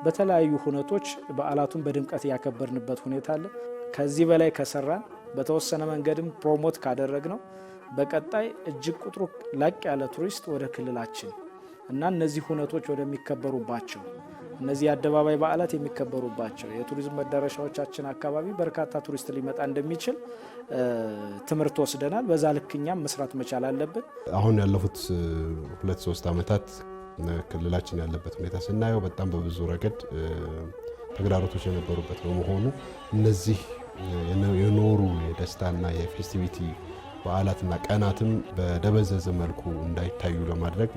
በተለያዩ ሁነቶች በዓላቱን በድምቀት ያከበርንበት ሁኔታ አለ። ከዚህ በላይ ከሰራን በተወሰነ መንገድም ፕሮሞት ካደረግ ነው በቀጣይ እጅግ ቁጥሩ ላቅ ያለ ቱሪስት ወደ ክልላችን እና እነዚህ ሁነቶች ወደሚከበሩባቸው እነዚህ የአደባባይ በዓላት የሚከበሩባቸው የቱሪዝም መዳረሻዎቻችን አካባቢ በርካታ ቱሪስት ሊመጣ እንደሚችል ትምህርት ወስደናል። በዛ ልክኛም መስራት መቻል አለብን። አሁን ያለፉት 2-3 ዓመታት ክልላችን ያለበት ሁኔታ ስናየው በጣም በብዙ ረገድ ተግዳሮቶች የነበሩበት በመሆኑ እነዚህ የኖሩ የደስታና የፌስቲቪቲ በዓላትና ቀናትም በደበዘዘ መልኩ እንዳይታዩ ለማድረግ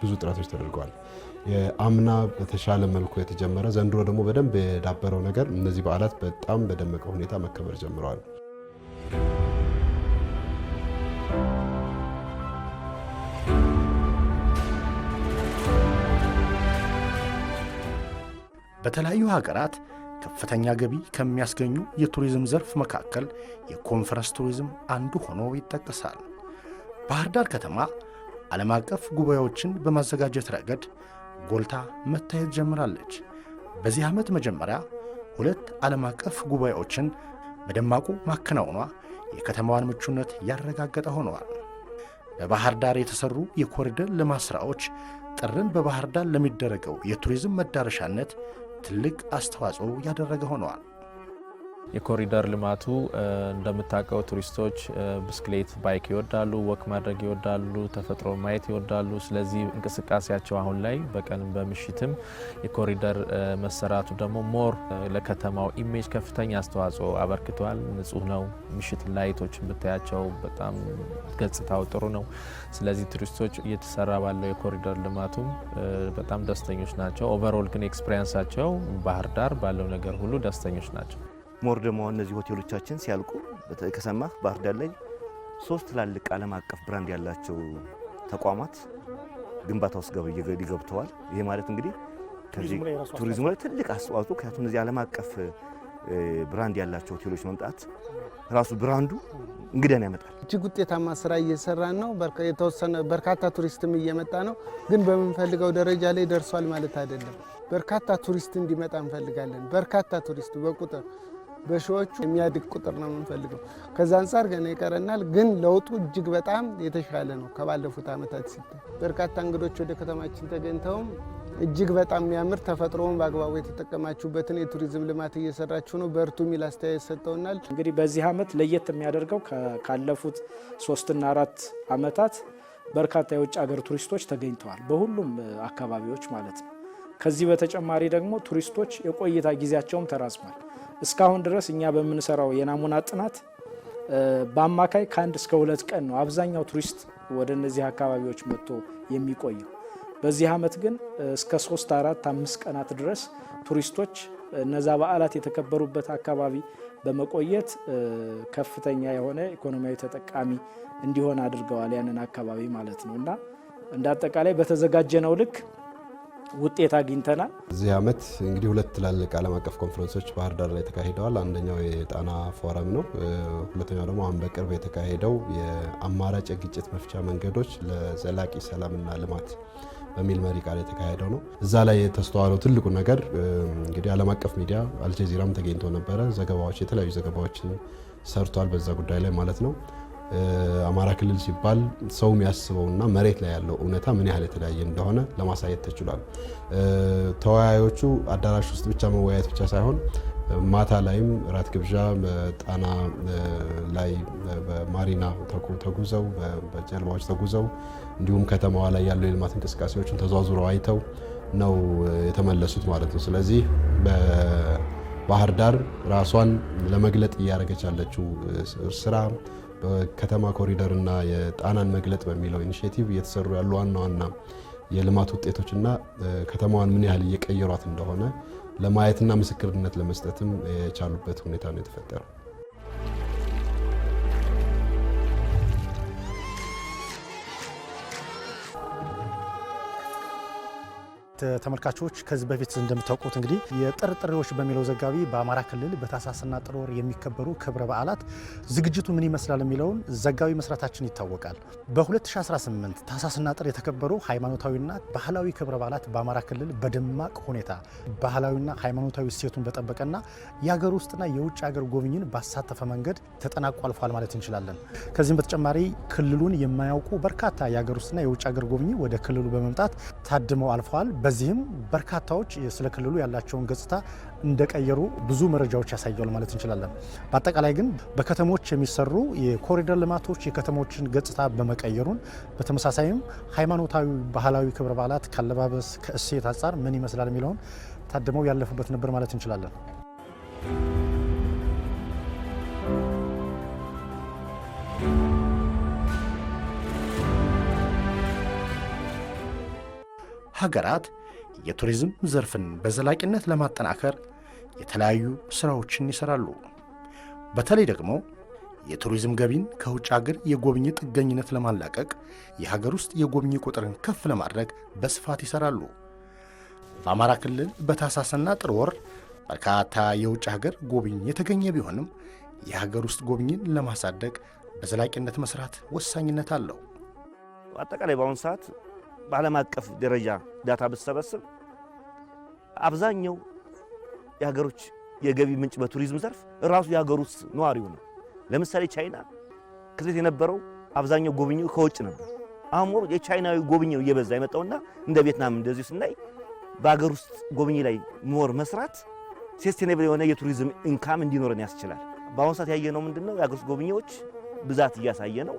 ብዙ ጥረቶች ተደርገዋል። የአምና በተሻለ መልኩ የተጀመረ ዘንድሮ ደግሞ በደንብ የዳበረው ነገር እነዚህ በዓላት በጣም በደመቀ ሁኔታ መከበር ጀምረዋል። በተለያዩ ሀገራት ከፍተኛ ገቢ ከሚያስገኙ የቱሪዝም ዘርፍ መካከል የኮንፈረንስ ቱሪዝም አንዱ ሆኖ ይጠቀሳል። ባህር ዳር ከተማ ዓለም አቀፍ ጉባኤዎችን በማዘጋጀት ረገድ ጎልታ መታየት ጀምራለች። በዚህ ዓመት መጀመሪያ 2 ዓለም አቀፍ ጉባኤዎችን በደማቁ ማከናወኗ የከተማዋን ምቹነት ያረጋገጠ ሆነዋል። በባህር ዳር የተሰሩ የኮሪደር ልማት ሥራዎች ጥርን በባህር ዳር ለሚደረገው የቱሪዝም መዳረሻነት ትልቅ አስተዋጽኦ ያደረገ ሆነዋል። የኮሪደር ልማቱ እንደምታውቀው ቱሪስቶች ብስክሌት፣ ባይክ ይወዳሉ፣ ወክ ማድረግ ይወዳሉ፣ ተፈጥሮ ማየት ይወዳሉ። ስለዚህ እንቅስቃሴያቸው አሁን ላይ በቀንም በምሽትም የኮሪደር መሰራቱ ደግሞ ሞር ለከተማው ኢሜጅ ከፍተኛ አስተዋጽኦ አበርክቷል። ንጹህ ነው። ምሽት ላይቶችን ብታያቸው በጣም ገጽታው ጥሩ ነው። ስለዚህ ቱሪስቶች እየተሰራ ባለው የኮሪደር ልማቱም በጣም ደስተኞች ናቸው። ኦቨርኦል ግን ኤክስፒሪየንሳቸው ባህር ዳር ባለው ነገር ሁሉ ደስተኞች ናቸው። ሞር ደግሞ እነዚህ ሆቴሎቻችን ሲያልቁ ከሰማህ ባህር ዳር ላይ 3 ትላልቅ ዓለም አቀፍ ብራንድ ያላቸው ተቋማት ግንባታ ውስጥ ገብተዋል። ይሄ ማለት እንግዲህ ከዚህ ቱሪዝሙ ላይ ትልቅ አስተዋጽኦ ምክንያቱም እነዚህ ዓለም አቀፍ ብራንድ ያላቸው ሆቴሎች መምጣት ራሱ ብራንዱ እንግዳን ያመጣል። እጅግ ውጤታማ ስራ እየሰራን ነው። የተወሰነ በርካታ ቱሪስትም እየመጣ ነው። ግን በምንፈልገው ደረጃ ላይ ደርሷል ማለት አይደለም። በርካታ ቱሪስት እንዲመጣ እንፈልጋለን። በርካታ ቱሪስት በቁጥር በሺዎቹ የሚያድግ ቁጥር ነው የምንፈልገው። ከዛ አንጻር ገና ይቀረናል። ግን ለውጡ እጅግ በጣም የተሻለ ነው ከባለፉት ዓመታት ሲታይ። በርካታ እንግዶች ወደ ከተማችን ተገኝተውም እጅግ በጣም የሚያምር ተፈጥሮውን በአግባቡ የተጠቀማችሁበትን የቱሪዝም ልማት እየሰራችሁ ነው፣ በርቱ የሚል አስተያየት ሰጥተውናል። እንግዲህ በዚህ ዓመት ለየት የሚያደርገው ካለፉት 3 እና 4 ዓመታት በርካታ የውጭ ሀገር ቱሪስቶች ተገኝተዋል፣ በሁሉም አካባቢዎች ማለት ነው። ከዚህ በተጨማሪ ደግሞ ቱሪስቶች የቆይታ ጊዜያቸውም ተራዝሟል። እስካሁን ድረስ እኛ በምንሰራው የናሙና ጥናት በአማካይ ከ1 እስከ 2 ቀን ነው አብዛኛው ቱሪስት ወደ እነዚህ አካባቢዎች መጥቶ የሚቆየው። በዚህ ዓመት ግን እስከ 3፣ 4፣ 5 ቀናት ድረስ ቱሪስቶች እነዛ በዓላት የተከበሩበት አካባቢ በመቆየት ከፍተኛ የሆነ ኢኮኖሚያዊ ተጠቃሚ እንዲሆን አድርገዋል ያንን አካባቢ ማለት ነው። እና እንደ አጠቃላይ በተዘጋጀነው ልክ ውጤት አግኝተናል። እዚህ ዓመት እንግዲህ 2 ትላልቅ ዓለም አቀፍ ኮንፈረንሶች ባህር ዳር ላይ ተካሂደዋል። አንደኛው የጣና ፎረም ነው። ሁለተኛው ደግሞ አሁን በቅርብ የተካሄደው የአማራጭ የግጭት መፍቻ መንገዶች ለዘላቂ ሰላምና ልማት በሚል መሪ ቃል የተካሄደው ነው። እዛ ላይ የተስተዋለው ትልቁ ነገር እንግዲህ ዓለም አቀፍ ሚዲያ አልጀዚራም ተገኝቶ ነበረ። ዘገባዎች፣ የተለያዩ ዘገባዎችን ሰርቷል በዛ ጉዳይ ላይ ማለት ነው። አማራ ክልል ሲባል ሰው የሚያስበውና መሬት ላይ ያለው እውነታ ምን ያህል የተለያየ እንደሆነ ለማሳየት ተችሏል። ተወያዮቹ አዳራሽ ውስጥ ብቻ መወያየት ብቻ ሳይሆን ማታ ላይም ራት ግብዣ በጣና ላይ በማሪና ተጉዘው በጀልባዎች ተጉዘው እንዲሁም ከተማዋ ላይ ያለው የልማት እንቅስቃሴዎችን ተዟዙረው አይተው ነው የተመለሱት ማለት ነው። ስለዚህ ባህር ዳር ራሷን ለመግለጥ እያደረገች ያለችው ስራ በከተማ ኮሪደርና የጣናን መግለጥ በሚለው ኢኒሼቲቭ እየተሰሩ ያሉ ዋና የልማት ውጤቶችና ከተማዋን ምን ያህል እየቀየሯት እንደሆነ ለማየትና ምስክርነት ለመስጠትም የቻሉበት ሁኔታ ነው የተፈጠረው። ተመልካቾች ከዚህ በፊት እንደምታውቁት እንግዲህ የጥርጥሬዎች በሚለው ዘጋቢ በአማራ ክልል በታህሳስና ጥር ወር የሚከበሩ ክብረ በዓላት ዝግጅቱ ምን ይመስላል የሚለውን ዘጋቢ መስራታችን ይታወቃል። በ2018 ታህሳስና ጥር የተከበሩ ሃይማኖታዊና ባህላዊ ክብረ በዓላት በአማራ ክልል በደማቅ ሁኔታ ባህላዊና ሃይማኖታዊ እሴቱን በጠበቀና የሀገር ውስጥና የውጭ ሀገር ጎብኝን ባሳተፈ መንገድ ተጠናቆ አልፏል ማለት እንችላለን። ከዚህም በተጨማሪ ክልሉን የማያውቁ በርካታ የሀገር ውስጥና የውጭ ሀገር ጎብኚ ወደ ክልሉ በመምጣት ታድመው አልፈዋል። በዚህም በርካታዎች ስለ ክልሉ ያላቸውን ገጽታ እንደቀየሩ ብዙ መረጃዎች ያሳያሉ ማለት እንችላለን። በአጠቃላይ ግን በከተሞች የሚሰሩ የኮሪደር ልማቶች የከተሞችን ገጽታ በመቀየሩን በተመሳሳይም ሃይማኖታዊ ባህላዊ ክብረ በዓላት ካለባበስ ከእሴት አንጻር ምን ይመስላል የሚለውን ታድመው ያለፉበት ነበር ማለት እንችላለን። ሀገራት የቱሪዝም ዘርፍን በዘላቂነት ለማጠናከር የተለያዩ ስራዎችን ይሰራሉ። በተለይ ደግሞ የቱሪዝም ገቢን ከውጭ ሀገር የጎብኚ ጥገኝነት ለማላቀቅ የሀገር ውስጥ የጎብኚ ቁጥርን ከፍ ለማድረግ በስፋት ይሰራሉ። በአማራ ክልል በታህሳስና ጥር ወር በርካታ የውጭ ሀገር ጎብኚ የተገኘ ቢሆንም የሀገር ውስጥ ጎብኚን ለማሳደግ በዘላቂነት መስራት ወሳኝነት አለው። አጠቃላይ በአሁኑ ሰዓት በዓለም አቀፍ ደረጃ ዳታ ብትሰበስብ አብዛኛው የሀገሮች የገቢ ምንጭ በቱሪዝም ዘርፍ ራሱ የሀገር ውስጥ ነዋሪው ነው። ለምሳሌ ቻይና ከዚህ የነበረው አብዛኛው ጎብኚው ከውጭ ነበር። አሁን የቻይናዊ ጎብኚው እየበዛ የመጣውና እንደ ቪየትናም እንደዚህ ስናይ በሀገር ውስጥ ጎብኚ ላይ ሞር መስራት ሰስቴኔብል የሆነ የቱሪዝም ኢንካም እንዲኖረን ያስችላል። በአሁኑ ሰዓት ያየነው ምንድነው የሀገር ውስጥ ጎብኚዎች ብዛት እያሳየ ነው።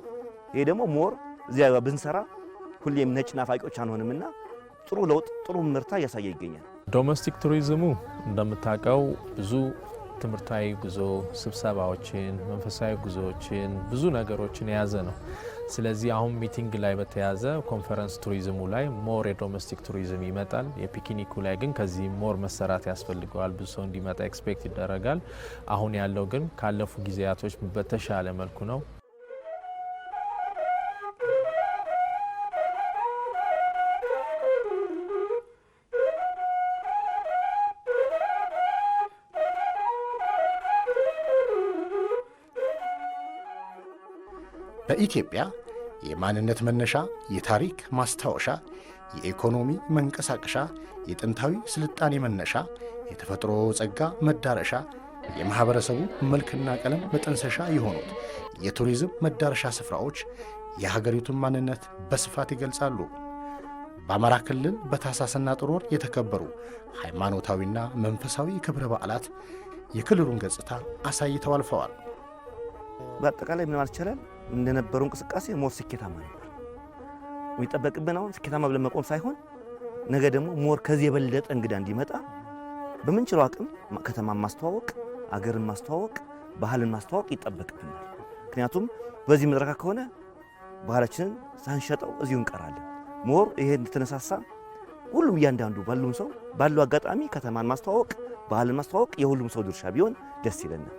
ይሄ ደግሞ ሞር እዚያ ብንሰራ ሁሌም ነጭ ናፋቂዎች አንሆንምና ጥሩ ለውጥ ጥሩ ምርታ እያሳየ ይገኛል። ዶሜስቲክ ቱሪዝሙ እንደምታውቀው ብዙ ትምህርታዊ ጉዞ፣ ስብሰባዎችን፣ መንፈሳዊ ጉዞዎችን ብዙ ነገሮችን የያዘ ነው። ስለዚህ አሁን ሚቲንግ ላይ በተያዘ ኮንፈረንስ ቱሪዝሙ ላይ ሞር የዶሜስቲክ ቱሪዝም ይመጣል። የፒክኒኩ ላይ ግን ከዚህ ሞር መሰራት ያስፈልገዋል። ብዙ ሰው እንዲመጣ ኤክስፔክት ይደረጋል። አሁን ያለው ግን ካለፉ ጊዜያቶች በተሻለ መልኩ ነው። በኢትዮጵያ የማንነት መነሻ፣ የታሪክ ማስታወሻ፣ የኢኮኖሚ መንቀሳቀሻ፣ የጥንታዊ ስልጣኔ መነሻ፣ የተፈጥሮ ጸጋ መዳረሻ፣ የማህበረሰቡ መልክና ቀለም መጠንሰሻ የሆኑት የቱሪዝም መዳረሻ ስፍራዎች የሀገሪቱን ማንነት በስፋት ይገልጻሉ። በአማራ ክልል በታህሳስና ጥር ወር የተከበሩ ሃይማኖታዊና መንፈሳዊ ክብረ በዓላት የክልሉን ገጽታ አሳይተው አልፈዋል። በአጠቃላይ ምን ማለት ይቻላል እንደነበረው እንቅስቃሴ ሞር ስኬታማ ነበር። የሚጠበቅብን አሁን ስኬታማ ብለን መቆም ሳይሆን ነገ ደግሞ ሞር ከዚህ የበለጠ እንግዳ እንዲመጣ በምንችለው አቅም ከተማን ማስተዋወቅ፣ አገርን ማስተዋወቅ፣ ባህልን ማስተዋወቅ ይጠበቅብናል። ምክንያቱም በዚህ መድረክ ከሆነ ባህላችንን ሳንሸጠው እዚሁ እንቀራለን። ሞር ይሄ እንድትነሳሳ ሁሉም እያንዳንዱ ባሉም ሰው ባለው አጋጣሚ ከተማን ማስተዋወቅ፣ ባህልን ማስተዋወቅ የሁሉም ሰው ድርሻ ቢሆን ደስ ይለናል።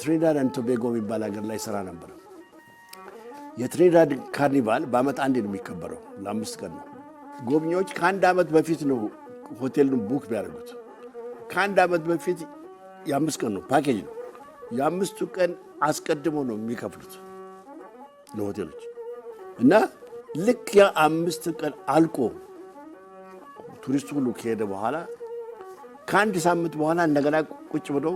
ትሪኒዳድ ኤንድ ቶቤጎ የሚባል ሀገር ላይ ስራ ነበር። የትሪኒዳድ ካርኒቫል በአመት አንዴ ነው የሚከበረው፣ ለ5 ቀን ነው። ጎብኚዎች ከአንድ ዓመት በፊት ነው ሆቴሉን ቡክ ቢያደርጉት። ከአንድ ዓመት በፊት የ5 ቀን ነው ፓኬጅ ነው። የ5ቱ ቀን አስቀድሞ ነው የሚከፍሉት ለሆቴሎች እና ልክ የ5 ቀን አልቆ ቱሪስቱ ሁሉ ከሄደ በኋላ ከአንድ ሳምንት በኋላ እንደገና ቁጭ ብለው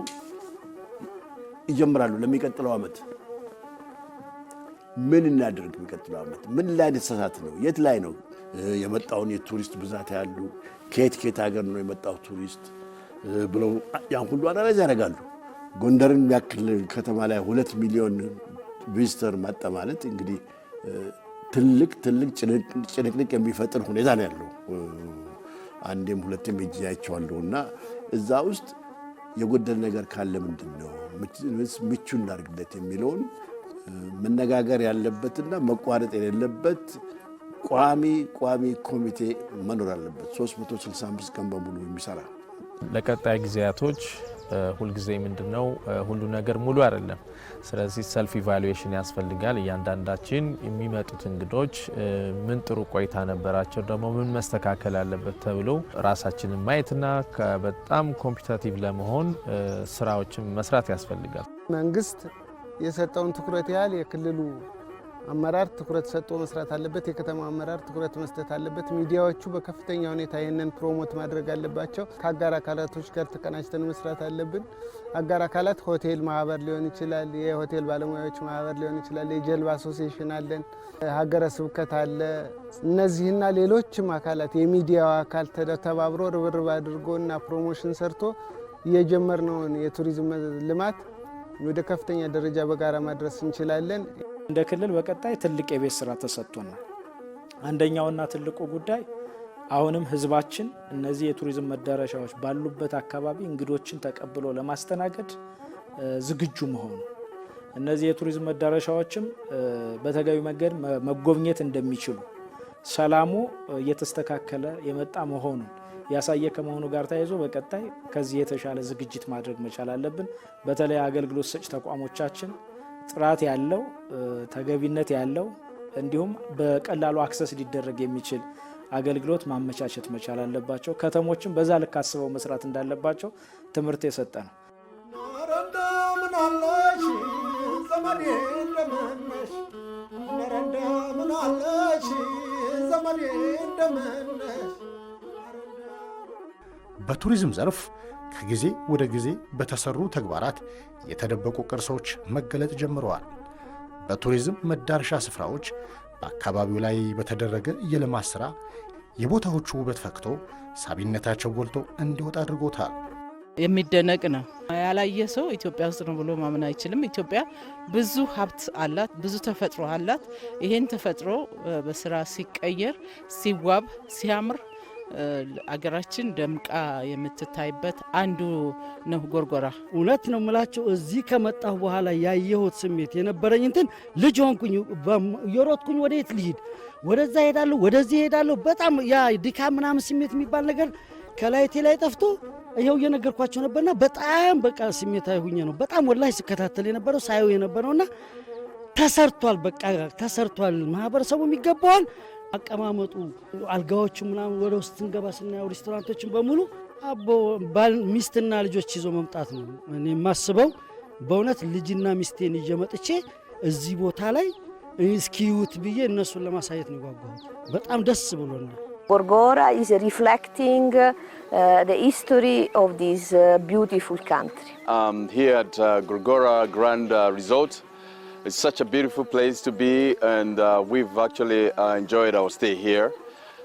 ይጀምራሉ። ለሚቀጥለው ዓመት ምን እናድርግ፣ የሚቀጥለው ዓመት ምን ላይ ተሳሳት ነው፣ የት ላይ ነው የመጣውን የቱሪስት ብዛት ያሉ ከየት ሀገር ነው የመጣው ቱሪስት ብለው ያን ሁሉ አናላይዝ ያደርጋሉ። ጎንደርን ያክል ከተማ ላይ 2 ሚሊዮን ቪዚተር መጣ ማለት እንግዲህ ትልቅ ጭንቅንቅ የሚፈጥር ሁኔታ ነው ያለው። አንዴም ሁለቴም ሄጄ አይቼዋለሁ እና እዛ ውስጥ የጎደለ ነገር ካለ ምንድነው ምቹ እናድርግለት የሚለውን መነጋገር ያለበትና መቋረጥ የሌለበት ቋሚ ኮሚቴ መኖር አለበት። 365 ቀን በሙሉ የሚሰራ ለቀጣይ ጊዜያቶች ሁልጊዜ ምንድነው ሁሉ ነገር ሙሉ አይደለም። ስለዚህ ሰልፍ ኢቫሉዌሽን ያስፈልጋል። እያንዳንዳችን የሚመጡት እንግዶች ምን ጥሩ ቆይታ ነበራቸው፣ ደግሞ ምን መስተካከል አለበት ተብሎ ራሳችንን ማየትና በጣም ኮምፒቲቲቭ ለመሆን ስራዎችን መስራት ያስፈልጋል። መንግስት የሰጠውን ትኩረት ያህል የክልሉ አመራር ትኩረት ሰጥቶ መስራት አለበት። የከተማ አመራር ትኩረት መስጠት አለበት። ሚዲያዎቹ በከፍተኛ ሁኔታ ይህንን ፕሮሞት ማድረግ አለባቸው። ከአጋር አካላቶች ጋር ተቀናጅተን መስራት አለብን። አጋር አካላት ሆቴል ማህበር ሊሆን ይችላል፣ የሆቴል ባለሙያዎች ማህበር ሊሆን ይችላል፣ የጀልባ አሶሲዬሽን አለን፣ ሀገረ ስብከት አለ። እነዚህና ሌሎችም አካላት የሚዲያው አካል ተባብሮ ርብርብ አድርጎና ፕሮሞሽን ሰርቶ የጀመርነውን የቱሪዝም ልማት ወደ ከፍተኛ ደረጃ በጋራ ማድረስ እንችላለን። እንደ ክልል በቀጣይ ትልቅ የቤት ስራ ተሰጥቶናል። አንደኛውና ትልቁ ጉዳይ አሁንም ህዝባችን እነዚህ የቱሪዝም መዳረሻዎች ባሉበት አካባቢ እንግዶችን ተቀብሎ ለማስተናገድ ዝግጁ መሆኑ፣ እነዚህ የቱሪዝም መዳረሻዎችም በተገቢ መንገድ መጎብኘት እንደሚችሉ፣ ሰላሙ እየተስተካከለ የመጣ መሆኑን ያሳየ ከመሆኑ ጋር ተያይዞ በቀጣይ ከዚህ የተሻለ ዝግጅት ማድረግ መቻል አለብን። በተለይ አገልግሎት ሰጪ ተቋሞቻችን ጥራት ያለው ተገቢነት ያለው እንዲሁም በቀላሉ አክሰስ ሊደረግ የሚችል አገልግሎት ማመቻቸት መቻል አለባቸው። ከተሞችን በዛ ልክ አስበው መስራት እንዳለባቸው ትምህርት የሰጠ ነው። በቱሪዝም ዘርፍ ከጊዜ ወደ ጊዜ በተሰሩ ተግባራት የተደበቁ ቅርሶች መገለጥ ጀምረዋል። በቱሪዝም መዳረሻ ስፍራዎች በአካባቢው ላይ በተደረገ የልማት ሥራ የቦታዎቹ ውበት ፈክቶ ሳቢነታቸው ጎልቶ እንዲወጣ አድርጎታል። የሚደነቅ ነው። ያላየ ሰው ኢትዮጵያ ውስጥ ነው ብሎ ማመን አይችልም። ኢትዮጵያ ብዙ ሀብት አላት፣ ብዙ ተፈጥሮ አላት። ይሄን ተፈጥሮ በስራ ሲቀየር፣ ሲዋብ፣ ሲያምር አገራችን ደምቃ የምትታይበት አንዱ ነው ጎርጎራ። እውነት ነው የምላቸው እዚህ ከመጣሁ በኋላ ያየሁት ስሜት የነበረኝ እንትን ልጅ ሆንኩኝ። የሮጥኩኝ ወደየት ልሂድ፣ ወደዛ ሄዳለሁ፣ ወደዚህ ሄዳለሁ። በጣም ያ ድካም ምናምን ስሜት የሚባል ነገር ከላይቴ ላይ ጠፍቶ ይኸው እየነገርኳቸው ነበርና በጣም በቃ ስሜታዊ ሁኜ ነው በጣም ወላሂ ስከታተል የነበረው ሳየው የነበረውና ተሰርቷል። በቃ ተሰርቷል። ማህበረሰቡም ይገባዋል። አቀማመጡ አልጋዎቹ ምናምን ወደ ውስጥ ስንገባ ስናየው ሬስቶራንቶችን በሙሉ አቦ ባል ሚስትና ልጆች ይዞ መምጣት ነው እኔ የማስበው። በእውነት ልጅና ሚስቴን ይዤ መጥቼ እዚህ ቦታ ላይ እስኪዩት ብዬ እነሱን ለማሳየት ነው ጓጓሁት። በጣም ደስ ብሎናል። Gorgora is reflecting the history of this beautiful country. Here at Gorgora Grand Resort, it's such a beautiful place to be, and we've actually enjoyed our stay here.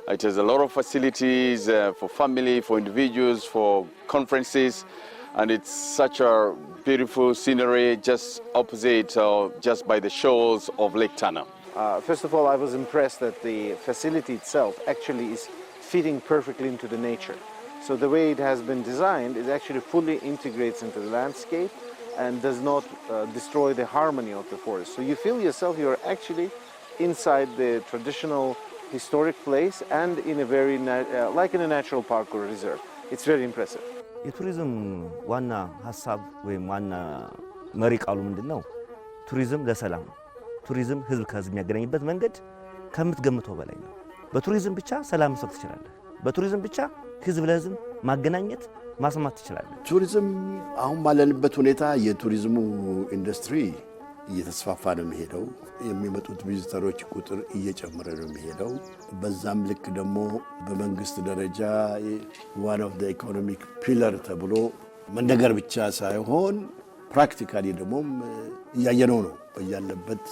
It has a lot of facilities for family, for individuals, for conferences, and it's such a beautiful scenery just opposite, just by the shores of Lake Tana. First of all, I was impressed that the facility itself actually is fitting perfectly into the nature. So the way it has been designed, it actually fully integrates into the landscape and does not destroy the harmony of the forest. So you feel yourself you're actually inside the traditional historic place and in a very like in a natural park or reserve. It's very impressive. የቱሪዝም ዋና ሀሳብ ወይም ዋና መሪ ቃሉ ምንድነው? ቱሪዝም ለሰላም ነው። ቱሪዝም ህዝብ ከህዝብ የሚያገናኝበት መንገድ ከምትገምተው በላይ ነው። በቱሪዝም ብቻ ሰላም መስጠት ትችላለህ። በቱሪዝም ብቻ ህዝብ ለህዝብ ማገናኘት ማስማት ትችላለህ። ቱሪዝም አሁን ባለንበት ሁኔታ የቱሪዝሙ ኢንዱስትሪ እየተስፋፋ ነው የሚሄደው። የሚመጡት ቪዚተሮች ቁጥር እየጨመረ ነው የሚሄደው። በዛም ልክ ደግሞ በመንግስት ደረጃ ዋን ኦፍ ዘ ኢኮኖሚክ ፒለር ተብሎ መነገር ብቻ ሳይሆን ፕራክቲካሊ ደግሞ እያየነው ነው። በያለበት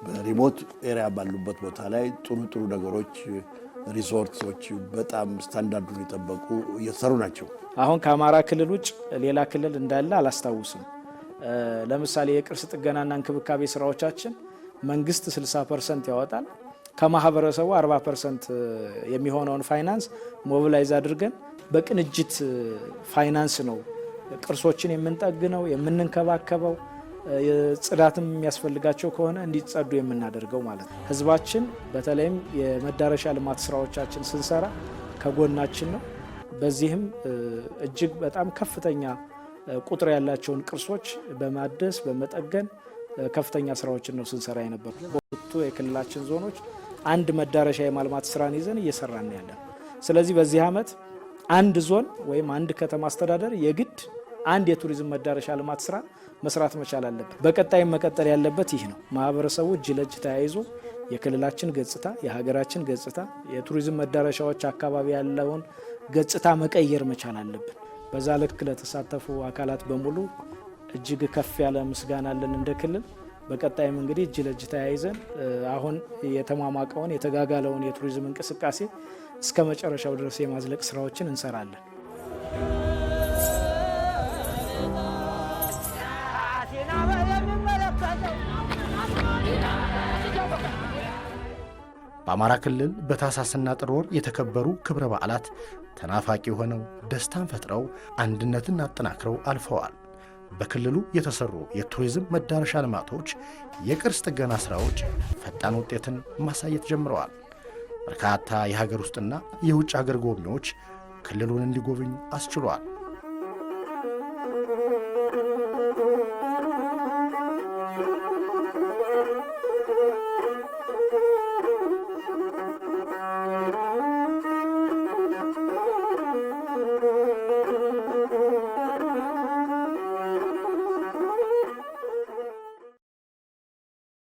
በሪሞት ኤሪያ ባሉበት ቦታ ላይ ጥሩ ጥሩ ነገሮች ሪዞርቶች በጣም ስታንዳርዱን የጠበቁ እየተሰሩ ናቸው። አሁን ከአማራ ክልል ውጭ ሌላ ክልል እንዳለ አላስታውስም። ለምሳሌ የቅርስ ጥገናና እንክብካቤ ስራዎቻችን መንግስት 60% ያወጣል። ከማህበረሰቡ 40% የሚሆነውን ፋይናንስ ሞቢላይዝ አድርገን በቅንጅት ፋይናንስ ነው ቅርሶችን የምንጠግነው የምንንከባከበው ጽዳትም የሚያስፈልጋቸው ከሆነ እንዲጸዱ የምናደርገው ማለት ነው። ህዝባችን በተለይም የመዳረሻ ልማት ስራዎቻችን ስንሰራ ከጎናችን ነው። በዚህም እጅግ በጣም ከፍተኛ ቁጥር ያላቸውን ቅርሶች በማደስ በመጠገን ከፍተኛ ስራዎችን ነው ስንሰራ የነበረው። በሁለቱ የክልላችን ዞኖች አንድ መዳረሻ የማልማት ስራን ይዘን እየሰራን ያለን። ስለዚህ በዚህ ዓመት አንድ ዞን ወይም አንድ ከተማ አስተዳደር የግድ አንድ የቱሪዝም መዳረሻ ልማት ስራ መስራት መቻል አለበት። በቀጣይም መቀጠል ያለበት ይህ ነው። ማህበረሰቡ እጅ ለእጅ ተያይዞ የክልላችን ገጽታ፣ የሀገራችን ገጽታ፣ የቱሪዝም መዳረሻዎች አካባቢ ያለውን ገጽታ መቀየር መቻል አለብን። በዛ ልክ ለተሳተፉ አካላት በሙሉ እጅግ ከፍ ያለ ምስጋና አለን እንደ ክልል። በቀጣይም እንግዲህ እጅ ለእጅ ተያይዘን አሁን የተሟሟቀውን የተጋጋለውን የቱሪዝም እንቅስቃሴ እስከ መጨረሻው ድረስ የማዝለቅ ስራዎችን እንሰራለን። በአማራ ክልል በታህሳስና ጥር ወር የተከበሩ ክብረ በዓላት ተናፋቂ ሆነው ደስታን ፈጥረው አንድነትን አጠናክረው አልፈዋል። በክልሉ የተሰሩ የቱሪዝም መዳረሻ ልማቶች፣ የቅርስ ጥገና ስራዎች ፈጣን ውጤትን ማሳየት ጀምረዋል። በርካታ የሀገር ውስጥና የውጭ ሀገር ጎብኚዎች ክልሉን እንዲጎበኙ አስችሏል።